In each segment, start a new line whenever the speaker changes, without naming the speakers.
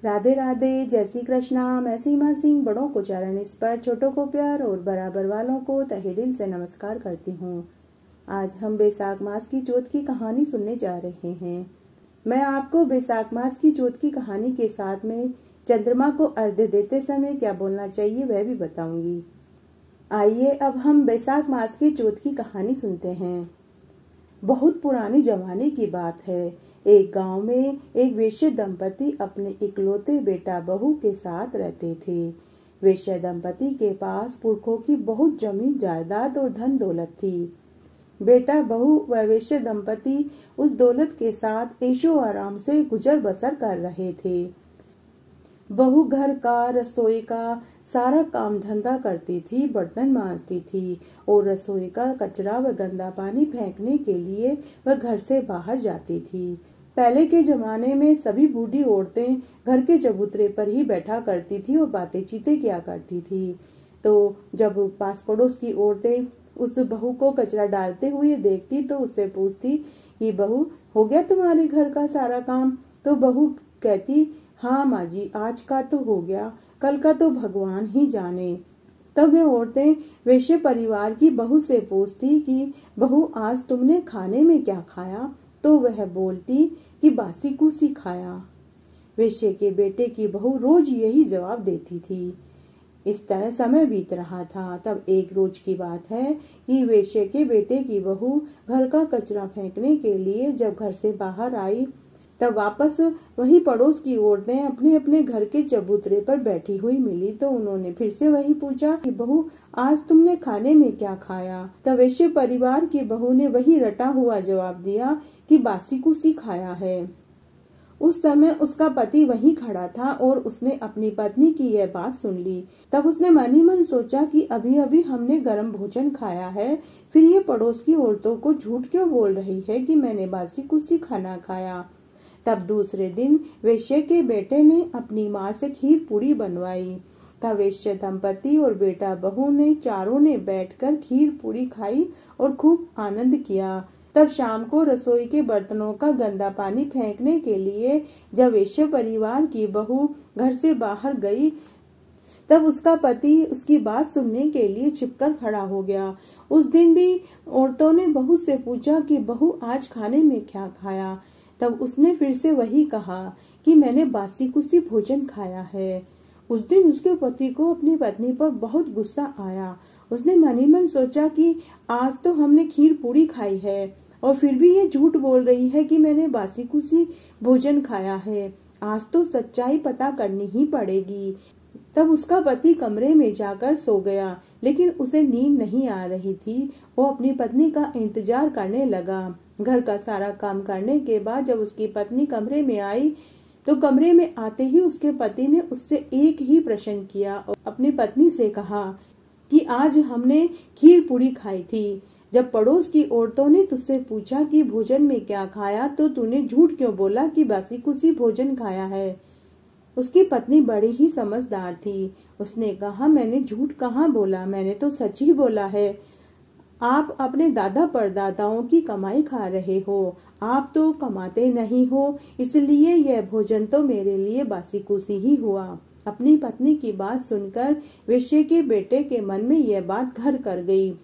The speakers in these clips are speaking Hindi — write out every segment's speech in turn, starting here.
राधे राधे, जय श्री कृष्णा। मैं सीमा सिंह बड़ों को चरण स्पर्श, छोटों को प्यार और बराबर वालों को तहे दिल से नमस्कार करती हूँ। आज हम बैसाख मास की चौथ की कहानी सुनने जा रहे हैं। मैं आपको बैसाख मास की चौथ की कहानी के साथ में चंद्रमा को अर्घ्य देते समय क्या बोलना चाहिए वह भी बताऊंगी। आइए अब हम बैसाख मास की चौथ की कहानी सुनते हैं। बहुत पुराने जमाने की बात है। एक गांव में एक वेश्य दंपति अपने इकलौते बेटा बहू के साथ रहते थे। वेश्य दंपति के पास पुरखों की बहुत जमीन जायदाद और धन दौलत थी। बेटा बहू व वेश्य दंपति उस दौलत के साथ ऐशो आराम से गुजर बसर कर रहे थे। बहू घर का, रसोई का सारा काम धंधा करती थी, बर्तन मांजती थी और रसोई का कचरा व गंदा पानी फेंकने के लिए वह घर से बाहर जाती थी। पहले के जमाने में सभी बूढ़ी औरतें घर के चबूतरे पर ही बैठा करती थी और बातें चीतें किया करती थी। तो जब पास पड़ोस की औरतें उस बहू को कचरा डालते हुए देखती तो उससे पूछती कि बहू, हो गया तुम्हारे घर का सारा काम? तो बहू कहती, हाँ माँ जी, आज का तो हो गया, कल का तो भगवान ही जाने। तब वे औरतें वैश्य परिवार की बहू से पूछती कि बहू, आज तुमने खाने में क्या खाया? तो वह बोलती कि बासी कुसी खाया। वैश्य के बेटे की बहू रोज यही जवाब देती थी। इस तरह समय बीत रहा था। तब एक रोज की बात है कि वैश्य के बेटे की बहू घर का कचरा फेंकने के लिए जब घर से बाहर आई तब वापस वही पड़ोस की औरतें अपने अपने घर के चबूतरे पर बैठी हुई मिली। तो उन्होंने फिर से वही पूछा कि बहू, आज तुमने खाने में क्या खाया? तब वैश्य परिवार की बहू ने वही रटा हुआ जवाब दिया कि बासी कुसी खाया है। उस समय उसका पति वहीं खड़ा था और उसने अपनी पत्नी की यह बात सुन ली। तब उसने मन ही मन सोचा कि अभी अभी हमने गर्म भोजन खाया है, फिर ये पड़ोस की औरतों को झूठ क्यों बोल रही है कि मैंने बासी कुसी खाना खाया। तब दूसरे दिन वैश्य के बेटे ने अपनी माँ से खीर पूरी बनवाई। तब वैश्य दंपति और बेटा बहू ने चारों ने बैठकर खीर पूरी खाई और खूब आनंद किया। तब शाम को रसोई के बर्तनों का गंदा पानी फेंकने के लिए जब वैश्य परिवार की बहू घर से बाहर गई तब उसका पति उसकी बात सुनने के लिए छिपकर खड़ा हो गया। उस दिन भी औरतों ने बहू से पूछा कि बहू, आज खाने में क्या खाया? तब उसने फिर से वही कहा कि मैंने बासी कुसी भोजन खाया है। उस दिन उसके पति को अपनी पत्नी पर बहुत गुस्सा आया। उसने मन ही मन सोचा कि आज तो हमने खीर पूरी खाई है और फिर भी ये झूठ बोल रही है कि मैंने बासी कुसी भोजन खाया है। आज तो सच्चाई पता करनी ही पड़ेगी। तब उसका पति कमरे में जाकर सो गया, लेकिन उसे नींद नहीं आ रही थी। वो अपनी पत्नी का इंतजार करने लगा। घर का सारा काम करने के बाद जब उसकी पत्नी कमरे में आई तो कमरे में आते ही उसके पति ने उससे एक ही प्रश्न किया और अपनी पत्नी से कहा कि आज हमने खीर पूरी खाई थी। जब पड़ोस की औरतों ने तुझसे पूछा कि भोजन में क्या खाया तो तूने झूठ क्यों बोला कि बासी कुसी भोजन खाया है? उसकी पत्नी बड़ी ही समझदार थी। उसने कहा, मैंने झूठ कहाँ बोला, मैंने तो सच ही बोला है। आप अपने दादा परदादाओं की कमाई खा रहे हो, आप तो कमाते नहीं हो, इसलिए यह भोजन तो मेरे लिए बासी कुसी ही हुआ। अपनी पत्नी की बात सुनकर वैश्य के बेटे के मन में यह बात घर कर गई।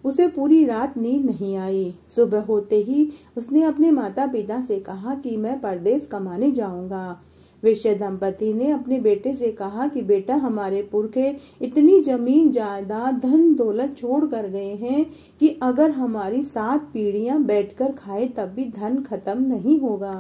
उसे पूरी रात नींद नहीं आई। सुबह होते ही उसने अपने माता पिता से कहा कि मैं परदेश कमाने जाऊंगा। वैश्य दंपति ने अपने बेटे से कहा कि बेटा, हमारे पुरखे इतनी जमीन जायदाद धन दौलत छोड़ कर गए हैं कि अगर हमारी 7 पीढ़ियां बैठकर खाए तब भी धन खत्म नहीं होगा।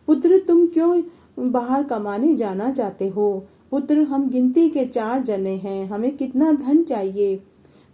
पुत्र, तुम क्यों बाहर कमाने जाना चाहते हो? पुत्र, हम गिनती के 4 जने हैं, हमें कितना धन चाहिए?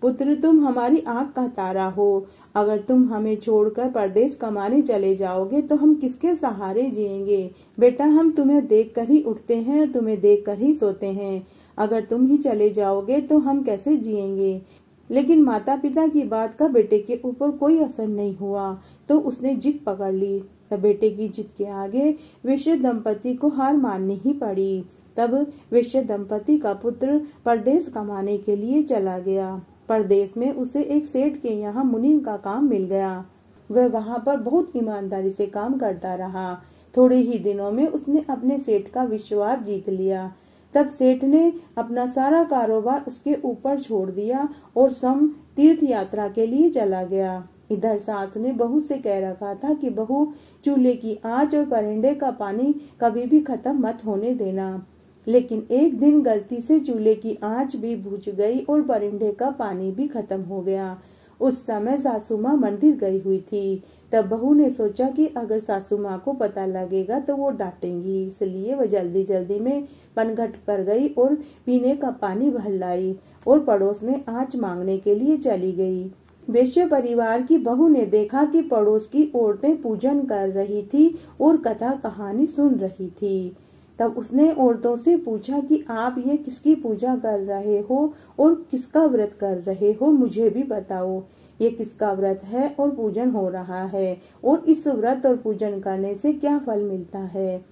पुत्र, तुम हमारी आंख का तारा हो, अगर तुम हमें छोड़कर परदेश कमाने चले जाओगे तो हम किसके सहारे जिएंगे? बेटा, हम तुम्हें देखकर ही उठते हैं और तुम्हें देखकर ही सोते हैं, अगर तुम ही चले जाओगे तो हम कैसे जिएंगे? लेकिन माता पिता की बात का बेटे के ऊपर कोई असर नहीं हुआ, तो उसने जिद पकड़ ली। तब बेटे की जिद के आगे वैश्य दंपति को हार माननी ही पड़ी। तब वैश्य दंपति का पुत्र परदेश कमाने के लिए चला गया। परदेश में उसे एक सेठ के यहाँ मुनीम का काम मिल गया। वह वहाँ पर बहुत ईमानदारी से काम करता रहा। थोड़े ही दिनों में उसने अपने सेठ का विश्वास जीत लिया। तब सेठ ने अपना सारा कारोबार उसके ऊपर छोड़ दिया और स्वयं तीर्थ यात्रा के लिए चला गया। इधर सास ने बहू से कह रखा था कि बहू, चूल्हे की आंच और परिंदे का पानी कभी भी खत्म मत होने देना। लेकिन एक दिन गलती से चूल्हे की आंच भी बुझ गई और परिंदे का पानी भी खत्म हो गया। उस समय सासू माँ मंदिर गई हुई थी। तब बहू ने सोचा कि अगर सासू माँ को पता लगेगा तो वो डांटेंगी, इसलिए वह जल्दी जल्दी में पनघट पर गई और पीने का पानी भर लाई और पड़ोस में आंच मांगने के लिए चली गई। वैश्य परिवार की बहू ने देखा कि पड़ोस की औरतें पूजन कर रही थी और कथा कहानी सुन रही थी। तब उसने औरतों से पूछा कि आप ये किसकी पूजा कर रहे हो और किसका व्रत कर रहे हो, मुझे भी बताओ। ये किसका व्रत है और पूजन हो रहा है और इस व्रत और पूजन करने से क्या फल मिलता है।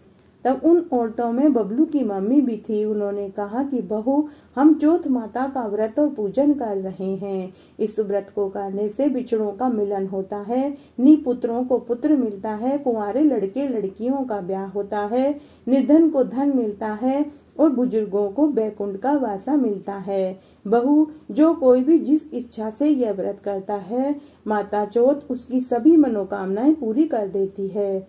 तब उन औरतों में बबलू की मम्मी भी थी। उन्होंने कहा कि बहू, हम चौथ माता का व्रत और पूजन कर रहे हैं। इस व्रत को करने से बिछड़ों का मिलन होता है, निपुत्रों को पुत्र मिलता है, कुंवारे लड़के लड़कियों का ब्याह होता है, निर्धन को धन मिलता है और बुजुर्गों को बैकुंठ का वासा मिलता है। बहू, जो कोई भी जिस इच्छा से यह व्रत करता है, माता चौथ उसकी सभी मनोकामनाएं पूरी कर देती है।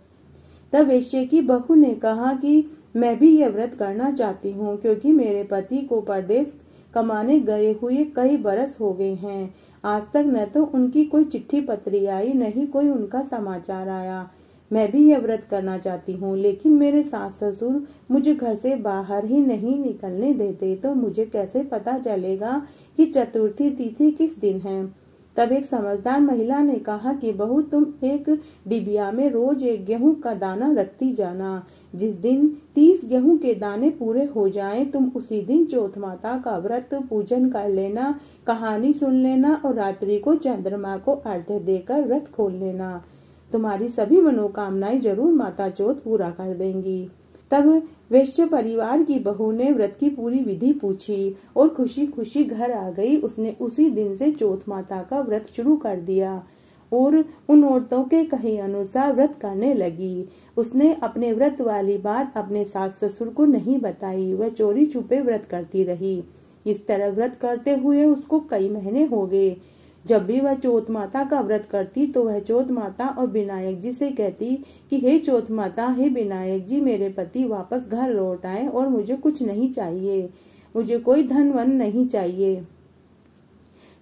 तब वेश्ये की बहू ने कहा कि मैं भी यह व्रत करना चाहती हूँ, क्योंकि मेरे पति को परदेश कमाने गए हुए कई बरस हो गए हैं। आज तक न तो उनकी कोई चिट्ठी पत्री आई, न ही कोई उनका समाचार आया। मैं भी यह व्रत करना चाहती हूँ, लेकिन मेरे सास ससुर मुझे घर से बाहर ही नहीं निकलने देते, तो मुझे कैसे पता चलेगा कि चतुर्थी तिथि किस दिन है। तब एक समझदार महिला ने कहा कि बहू, तुम एक डिबिया में रोज एक गेहूं का दाना रखती जाना। जिस दिन 30 गेहूं के दाने पूरे हो जाएं, तुम उसी दिन चौथ माता का व्रत पूजन कर लेना, कहानी सुन लेना और रात्रि को चंद्रमा को अर्घ्य देकर व्रत खोल लेना। तुम्हारी सभी मनोकामनाएं जरूर माता चौथ पूरा कर देंगी। तब वैश्य परिवार की बहू ने व्रत की पूरी विधि पूछी और खुशी खुशी घर आ गई। उसने उसी दिन से चौथ माता का व्रत शुरू कर दिया और उन औरतों के कहे अनुसार व्रत करने लगी। उसने अपने व्रत वाली बात अपने सास ससुर को नहीं बताई, वह चोरी छुपे व्रत करती रही। इस तरह व्रत करते हुए उसको कई महीने हो गए। जब भी वह चौथ माता का व्रत करती तो वह चौथ माता और विनायक जी से कहती कि हे चौथ माता, हे विनायक जी, मेरे पति वापस घर लौट आए और मुझे कुछ नहीं चाहिए, मुझे कोई धन वन नहीं चाहिए।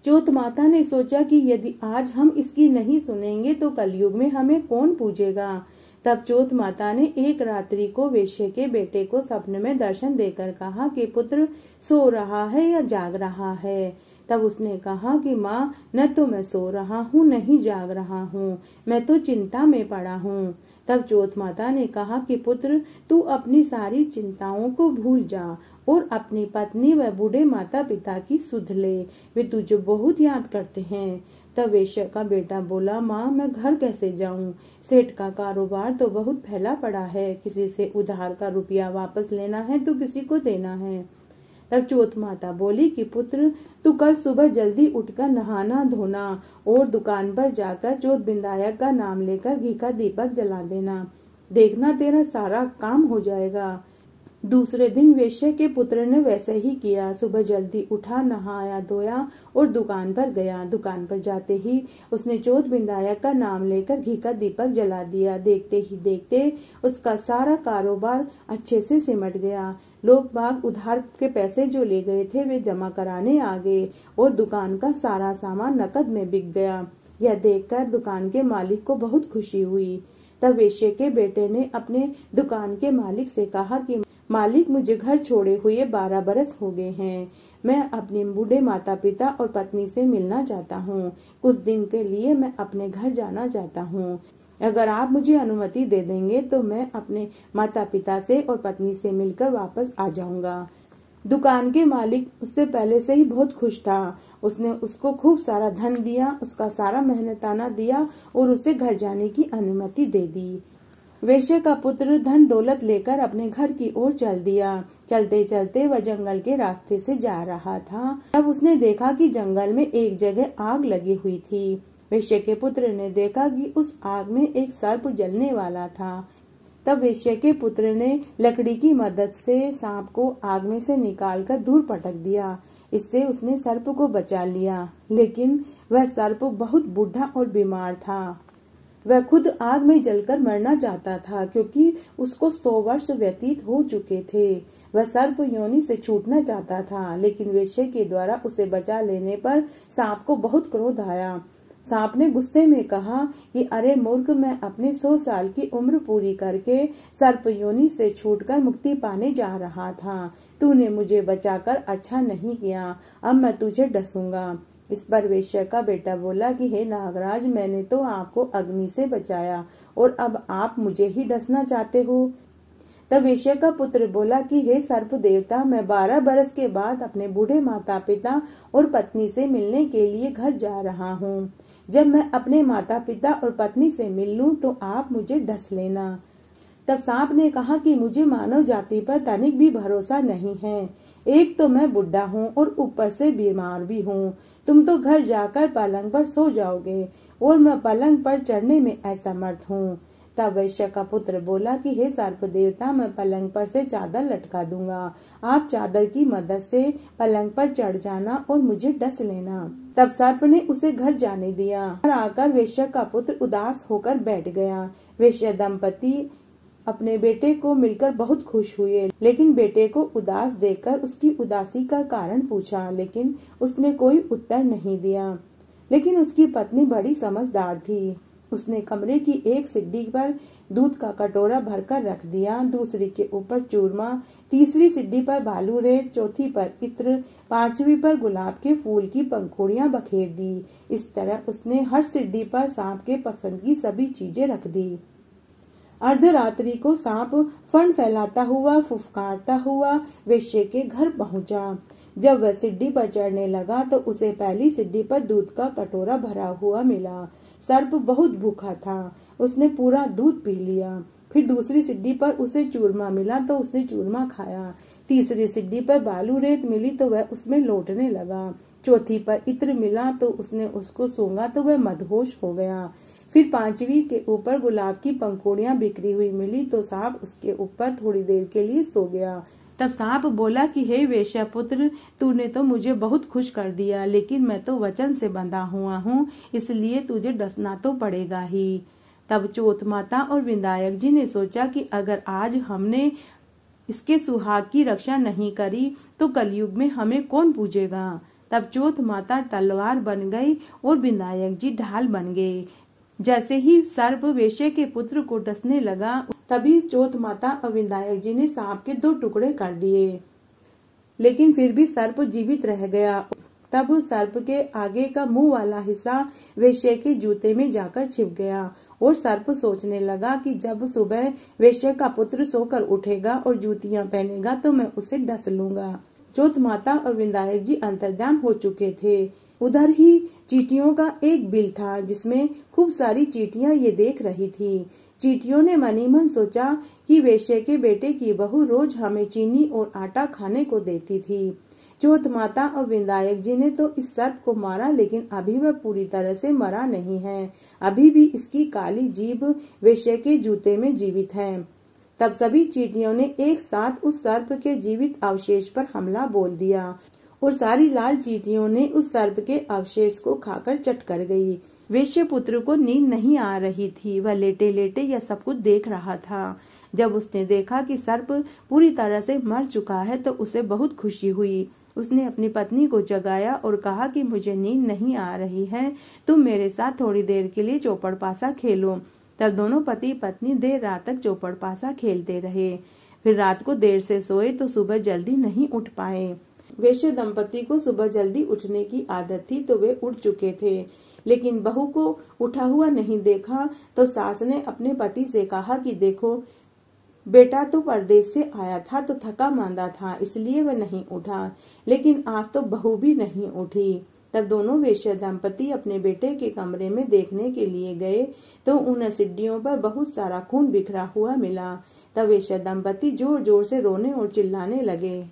चौथ माता ने सोचा कि यदि आज हम इसकी नहीं सुनेंगे तो कलयुग में हमें कौन पूजेगा। तब चौथ माता ने एक रात्रि को वेश्ये के बेटे को सपने में दर्शन देकर कहा कि पुत्र सो रहा है या जाग रहा है। तब उसने कहा कि माँ, न तो मैं सो रहा हूँ न ही जाग रहा हूँ, मैं तो चिंता में पड़ा हूँ। तब चौथ माता ने कहा कि पुत्र, तू अपनी सारी चिंताओं को भूल जा और अपनी पत्नी व बूढ़े माता पिता की सुध ले, वे तुझे बहुत याद करते हैं। तब वेश्या का बेटा बोला, माँ, मैं घर कैसे जाऊँ? सेठ का कारोबार तो बहुत फैला पड़ा है, किसी से उधार का रुपया वापस लेना है तो किसी को देना है। तब चौथ माता बोली कि पुत्र, तू कल सुबह जल्दी उठकर नहाना धोना और दुकान पर जाकर चौथ विनायक का नाम लेकर घी का दीपक जला देना, देखना तेरा सारा काम हो जाएगा। दूसरे दिन वेश्या के पुत्र ने वैसे ही किया। सुबह जल्दी उठा, नहाया धोया और दुकान पर गया। दुकान पर जाते ही उसने चौथ विनायक का नाम लेकर घी का दीपक जला दिया। देखते ही देखते उसका सारा कारोबार अच्छे से सिमट गया। लोग बाग उधार के पैसे जो ले गए थे वे जमा कराने आ गए और दुकान का सारा सामान नकद में बिक गया। यह देखकर दुकान के मालिक को बहुत खुशी हुई। तब वेश्ये के बेटे ने अपने दुकान के मालिक से कहा कि मालिक, मुझे घर छोड़े हुए 12 बरस हो गए हैं। मैं अपने बूढ़े माता पिता और पत्नी से मिलना चाहता हूँ। कुछ दिन के लिए मैं अपने घर जाना चाहता हूँ। अगर आप मुझे अनुमति दे देंगे तो मैं अपने माता पिता से और पत्नी से मिलकर वापस आ जाऊंगा। दुकान के मालिक उससे पहले से ही बहुत खुश था। उसने उसको खूब सारा धन दिया, उसका सारा मेहनताना दिया और उसे घर जाने की अनुमति दे दी। वेश्या का पुत्र धन दौलत लेकर अपने घर की ओर चल दिया। चलते चलते वह जंगल के रास्ते से जा रहा था। तब उसने देखा कि जंगल में एक जगह आग लगी हुई थी। वेश्या के पुत्र ने देखा कि उस आग में एक सर्प जलने वाला था। तब वेश्या के पुत्र ने लकड़ी की मदद से सांप को आग में से निकालकर दूर पटक दिया। इससे उसने सर्प को बचा लिया, लेकिन वह सर्प बहुत बूढ़ा और बीमार था। वह खुद आग में जलकर मरना चाहता था, क्योंकि उसको 100 वर्ष व्यतीत हो चुके थे। वह सर्प योनि से छूटना चाहता था, लेकिन वेश्या के द्वारा उसे बचा लेने पर सांप को बहुत क्रोध आया। सांप ने गुस्से में कहा कि अरे मूर्ख, मैं अपने 100 साल की उम्र पूरी करके सर्प योनि से छूटकर मुक्ति पाने जा रहा था। तूने मुझे बचाकर अच्छा नहीं किया, अब मैं तुझे डसूंगा। इस पर वेश्या का बेटा बोला कि हे नागराज, मैंने तो आपको अग्नि से बचाया और अब आप मुझे ही डसना चाहते हो। तब वेश्या का पुत्र बोला कि हे सर्प देवता, मैं 12 बरस के बाद अपने बूढ़े माता पिता और पत्नी से मिलने के लिए घर जा रहा हूँ। जब मैं अपने माता पिता और पत्नी से मिल लूं तो आप मुझे डस लेना। तब सांप ने कहा कि मुझे मानव जाति पर तनिक भी भरोसा नहीं है। एक तो मैं बुढ़ा हूँ और ऊपर से बीमार भी हूँ। तुम तो घर जाकर पलंग पर सो जाओगे और मैं पलंग पर चढ़ने में असमर्थ हूँ। तब वैश्य का पुत्र बोला कि हे सर्प देवता, मैं पलंग पर से चादर लटका दूंगा। आप चादर की मदद से पलंग पर चढ़ जाना और मुझे डस लेना। तब सर्प ने उसे घर जाने दिया। घर आकर वैश्य का पुत्र उदास होकर बैठ गया। वैश्य दंपति अपने बेटे को मिलकर बहुत खुश हुए, लेकिन बेटे को उदास देखकर उसकी उदासी का कारण पूछा, लेकिन उसने कोई उत्तर नहीं दिया। लेकिन उसकी पत्नी बड़ी समझदार थी। उसने कमरे की एक सीढ़ी पर दूध का कटोरा भरकर रख दिया, दूसरी के ऊपर चूरमा, तीसरी सीढ़ी पर बालू रेत, चौथी पर इत्र, पांचवी पर गुलाब के फूल की पंखुड़ियां बखेर दी। इस तरह उसने हर सीढ़ी पर सांप के पसंद की सभी चीजें रख दी। अर्धरात्रि को सांप फण फैलाता हुआ, फुफकारता हुआ वेश्या के घर पहुंचा। जब वह सीढ़ी पर चढ़ने लगा तो उसे पहली सीढ़ी पर दूध का कटोरा भरा हुआ मिला। सर्प बहुत भूखा था, उसने पूरा दूध पी लिया। फिर दूसरी सीढ़ी पर उसे चूरमा मिला तो उसने चूरमा खाया। तीसरी सीढ़ी पर बालू रेत मिली तो वह उसमें लौटने लगा। चौथी पर इत्र मिला तो उसने उसको सूंघा तो वह मदहोश हो गया। फिर पांचवी के ऊपर गुलाब की पंखुड़ियां बिखरी हुई मिली तो सांप उसके ऊपर थोड़ी देर के लिए सो गया। तब सांप बोला कि हे वेश्या पुत्र, तूने तो मुझे बहुत खुश कर दिया, लेकिन मैं तो वचन से बंधा हुआ हूँ, इसलिए तुझे डसना तो पड़ेगा ही। तब चौथ माता और विनायक जी ने सोचा कि अगर आज हमने इसके सुहाग की रक्षा नहीं करी तो कलयुग में हमें कौन पूजेगा। तब चौथ माता तलवार बन गई और विनायक जी ढाल बन गए। जैसे ही सर्प वेश्या के पुत्र को डसने लगा, तभी चौथ माता और विनायक जी ने सांप के 2 टुकड़े कर दिए, लेकिन फिर भी सर्प जीवित रह गया। तब सर्प के आगे का मुंह वाला हिस्सा वेश्या के जूते में जाकर छिप गया और सर्प सोचने लगा कि जब सुबह वेश्या का पुत्र सोकर उठेगा और जूतियां पहनेगा तो मैं उसे डस लूंगा। चौथ माता और विनायक जी अंतर्ध्यान हो चुके थे। उधर ही चींटियों का एक बिल था, जिसमें खूब सारी चींटियां ये देख रही थी। चींटियों ने मनी मन सोचा कि वेश्या के बेटे की बहू रोज हमें चीनी और आटा खाने को देती थी। चौथ माता और विनायक जी ने तो इस सर्प को मारा, लेकिन अभी वह पूरी तरह से मरा नहीं है। अभी भी इसकी काली जीभ वेश्या के जूते में जीवित है। तब सभी चींटियों ने एक साथ उस सर्प के जीवित अवशेष पर हमला बोल दिया और सारी लाल चींटियों ने उस सर्प के अवशेष को खाकर चट कर गई। वेश्या पुत्र को नींद नहीं आ रही थी, वह लेटे लेटे यह सब कुछ देख रहा था। जब उसने देखा कि सर्प पूरी तरह से मर चुका है तो उसे बहुत खुशी हुई। उसने अपनी पत्नी को जगाया और कहा कि मुझे नींद नहीं आ रही है, तुम मेरे साथ थोड़ी देर के लिए चौपड़ पासा खेलो। तब दोनों पति पत्नी देर रात तक चौपड़ पासा खेलते रहे। फिर रात को देर से सोए तो सुबह जल्दी नहीं उठ पाए। वेश्या दंपति को सुबह जल्दी उठने की आदत थी तो वे उठ चुके थे, लेकिन बहू को उठा हुआ नहीं देखा तो सास ने अपने पति से कहा कि देखो, बेटा तो परदेश से आया था तो थका मांदा था, इसलिए वह नहीं उठा, लेकिन आज तो बहू भी नहीं उठी। तब दोनों वेश्या दंपति अपने बेटे के कमरे में देखने के लिए गए तो उन सीढ़ियों पर बहुत सारा खून बिखरा हुआ मिला। तब वेश्या दंपति जोर जोर से रोने और चिल्लाने लगे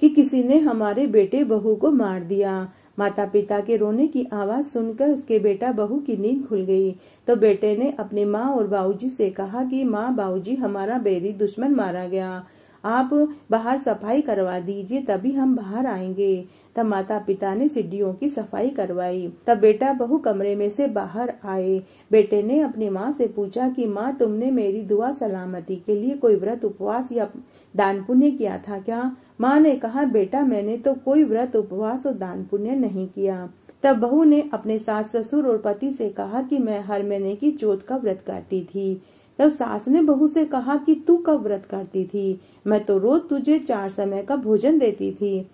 कि किसी ने हमारे बेटे बहू को मार दिया। माता पिता के रोने की आवाज सुनकर उसके बेटा बहू की नींद खुल गई। तो बेटे ने अपनी माँ और बाबूजी से कहा कि माँ बाबूजी, हमारा बैरी दुश्मन मारा गया, आप बाहर सफाई करवा दीजिए, तभी हम बाहर आएंगे। तब माता पिता ने सीढ़ियों की सफाई करवाई। तब बेटा बहू कमरे में से बाहर आए। बेटे ने अपनी माँ से पूछा कि माँ, तुमने मेरी दुआ सलामती के लिए कोई व्रत उपवास या दान पुण्य किया था क्या? माँ ने कहा, बेटा मैंने तो कोई व्रत उपवास और दान पुण्य नहीं किया। तब बहू ने अपने सास ससुर और पति से कहा कि मैं हर महीने की चौथ का व्रत करती थी। तब सास ने बहू से कहा कि तू कब व्रत करती थी? मैं तो रोज तुझे 4 समय का भोजन देती थी।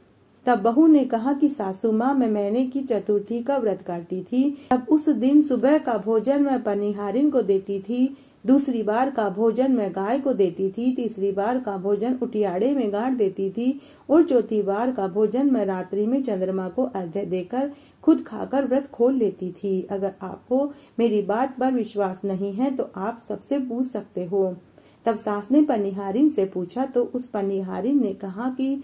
तब बहू ने कहा कि सासू माँ, मैं महीने की चतुर्थी का व्रत करती थी। तब उस दिन सुबह का भोजन मैं पनिहारिन को देती थी, दूसरी बार का भोजन मैं गाय को देती थी, तीसरी बार का भोजन उटियाड़े में गाड़ देती थी और चौथी बार का भोजन मैं रात्रि में चंद्रमा को अर्घ्य देकर खुद खाकर व्रत खोल लेती थी। अगर आपको मेरी बात पर विश्वास नहीं है तो आप सबसे पूछ सकते हो। तब सास ने पनिहारिन से पूछा तो उस पनिहारिन ने कहा कि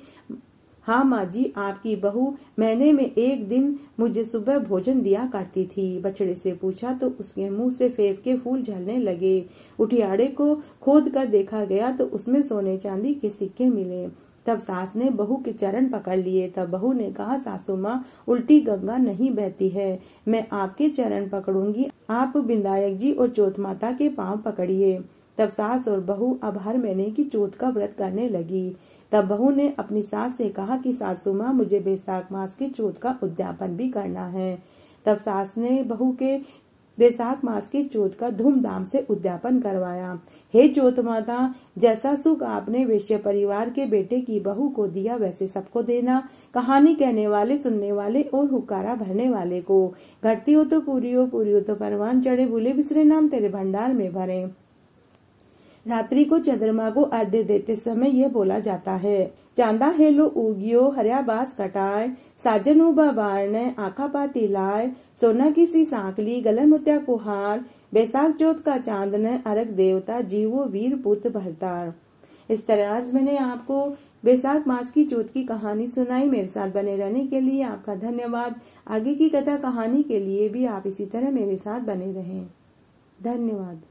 हाँ माँ जी, आपकी बहू महीने में एक दिन मुझे सुबह भोजन दिया करती थी। बछड़े से पूछा तो उसके मुंह से फेफ के फूल झड़ने लगे। उठियाड़े को खोद कर देखा गया तो उसमें सोने चांदी के सिक्के मिले। तब सास ने बहू के चरण पकड़ लिए। तब बहू ने कहा, सासू माँ, उल्टी गंगा नहीं बहती है, मैं आपके चरण पकड़ूंगी, आप विनायक जी और चौथ माता के पांव पकड़िए। तब सास और बहू अब हर महीने की चौथ का व्रत करने लगी। तब बहू ने अपनी सास से कहा कि सासू माँ, मुझे बैसाख मास की चौथ का उद्यापन भी करना है। तब सास ने बहू के बैसाख मास की चौथ का धूमधाम से उद्यापन करवाया। हे चौथ माता, जैसा सुख आपने वैश्य परिवार के बेटे की बहू को दिया वैसे सबको देना। कहानी कहने वाले, सुनने वाले और हुक्कारा भरने वाले को। घटती हो तो पूरी हो, पूरी हो तो परवान चढ़े, भूले बिसरे नाम तेरे भंडार में भरे। रात्रि को चंद्रमा को अर्घ्य देते समय यह बोला जाता है, चांदा हेलो उगियो, हरिया बास कटाए, साजन उबा बारने, आखा पाती लाए, सोना किसी सांकली, गले मुत्या कुहार, बैसाख चौथ का चांद ने, अर्घ देवता, जीवो वीर पुत्र भरतार। इस तरह आज मैंने आपको बैसाख मास की चौथ की कहानी सुनाई। मेरे साथ बने रहने के लिए आपका धन्यवाद। आगे की कथा कहानी के लिए भी आप इसी तरह मेरे साथ बने रहें। धन्यवाद।